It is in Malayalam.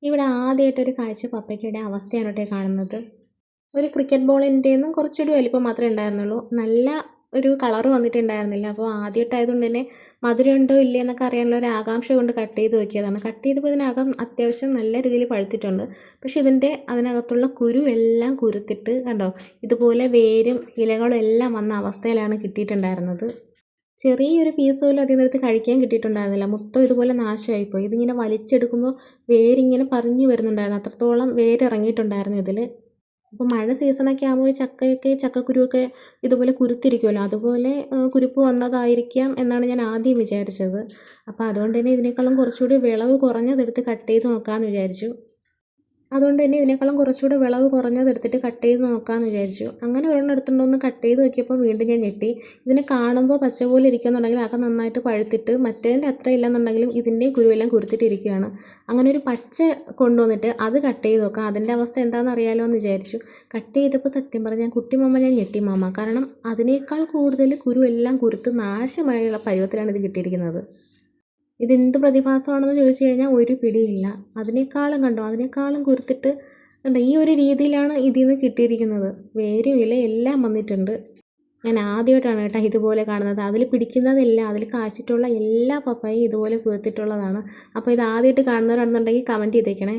ഇവിടെ ആദ്യമായിട്ടൊരു കാഴ്ച പപ്പയ്ക്കയുടെ അവസ്ഥയാണ് കേട്ടോ കാണുന്നത്. ഒരു ക്രിക്കറ്റ് ബോളിൻ്റെന്നും കുറച്ചുകൂടി വലിപ്പം മാത്രമേ ഉണ്ടായിരുന്നുള്ളൂ. നല്ല ഒരു കളറ് വന്നിട്ടുണ്ടായിരുന്നില്ല. അപ്പോൾ ആദ്യമായിട്ടായതുകൊണ്ട് തന്നെ മധുരം ഉണ്ടോ ഇല്ലേ എന്നൊക്കെ അറിയാനുള്ള ഒരു ആകാംക്ഷ കൊണ്ട് കട്ട് ചെയ്ത് നോക്കിയതാണ്. കട്ട് ചെയ്തപ്പോൾ ഇതിനകം അത്യാവശ്യം നല്ല രീതിയിൽ പഴുത്തിട്ടുണ്ട്. പക്ഷേ അതിനകത്തുള്ള കുരു എല്ലാം കുരുത്തിട്ട് കണ്ടോ, ഇതുപോലെ വേരും ഇലകളും എല്ലാം വന്ന അവസ്ഥയിലാണ് കിട്ടിയിട്ടുണ്ടായിരുന്നത്. ചെറിയൊരു പീസ് പോലും അതിൽ നിന്നെടുത്ത് കഴിക്കാൻ കിട്ടിയിട്ടുണ്ടായിരുന്നില്ല. മൊത്തം ഇതുപോലെ നാശമായിപ്പോയി. ഇതിങ്ങനെ വലിച്ചെടുക്കുമ്പോൾ വേരിങ്ങനെ പറഞ്ഞു വരുന്നുണ്ടായിരുന്നു. അത്രത്തോളം വേരിറങ്ങിയിട്ടുണ്ടായിരുന്നു ഇതിൽ. അപ്പോൾ മഴ സീസണൊക്കെ ആകുമ്പോൾ ചക്കക്കുരുവൊക്കെ ഇതുപോലെ കുരുത്തിരിക്കുമല്ലോ, അതുപോലെ കുരുപ്പ് വന്നതായിരിക്കാം എന്നാണ് ഞാൻ ആദ്യം വിചാരിച്ചത്. അപ്പോൾ അതുകൊണ്ട് തന്നെ ഇതിനേക്കാളും കുറച്ചുകൂടി വിളവ് കുറഞ്ഞതെടുത്ത് കട്ട് ചെയ്ത് നോക്കാമെന്ന് വിചാരിച്ചു. അതുകൊണ്ട് തന്നെ ഇതിനേക്കാളും കുറച്ചുകൂടെ വിളവ് കുറഞ്ഞതെടുത്തിട്ട് കട്ട് ചെയ്ത് നോക്കാമെന്ന് വിചാരിച്ചു. അങ്ങനെ ഒരെണ്ണം എടുത്തുകൊണ്ടൊന്ന് കട്ട് ചെയ്ത് നോക്കിയപ്പോൾ വീണ്ടും ഞാൻ ഞെട്ടി. ഇതിനെ കാണുമ്പോൾ പച്ച പോലെ ഇരിക്കുമെന്നുണ്ടെങ്കിൽ അതൊക്കെ നന്നായിട്ട് പഴുത്തിട്ട് മറ്റേതിൻ്റെ അത്ര ഇല്ലെന്നുണ്ടെങ്കിലും ഇതിൻ്റെയും കുരുവെല്ലാം കുരുത്തിട്ടിരിക്കുകയാണ്. അങ്ങനെ ഒരു പച്ച കൊണ്ടുവന്നിട്ട് അത് കട്ട് ചെയ്ത് നോക്കാം, അതിൻ്റെ അവസ്ഥ എന്താണെന്ന് അറിയാലോ എന്ന് വിചാരിച്ചു. കട്ട് ചെയ്തപ്പോൾ സത്യം പറഞ്ഞാൽ ഞാൻ ഞെട്ടി മാമ. കാരണം അതിനേക്കാൾ കൂടുതൽ കുരുവെല്ലാം കുരുത്ത് നാശമായുള്ള പരുവത്തിലാണ് ഇത് കിട്ടിയിരിക്കുന്നത്. ഇതെന്ത് പ്രതിഭാസമാണെന്ന് ചോദിച്ചു കഴിഞ്ഞാൽ ഒരു പിടിയില്ല. അതിനേക്കാളും കുരുത്തിട്ട് കണ്ടോ, ഈ ഒരു രീതിയിലാണ് ഇതിൽ നിന്ന് കിട്ടിയിരിക്കുന്നത്. വേരും ഇല എല്ലാം വന്നിട്ടുണ്ട്. ഞാൻ ആദ്യമായിട്ടാണ് കേട്ടോ ഇതുപോലെ കാണുന്നത്. അതിൽ പിടിക്കുന്നതെല്ലാം, അതിൽ കായ്ച്ചിട്ടുള്ള എല്ലാ പപ്പായയും ഇതുപോലെ കുരുത്തിട്ടുള്ളതാണ്. അപ്പോൾ ഇത് ആദ്യമായിട്ട് കാണുന്നവരാണെന്നുണ്ടെങ്കിൽ കമൻറ്റ് ചെയ്തേക്കണേ.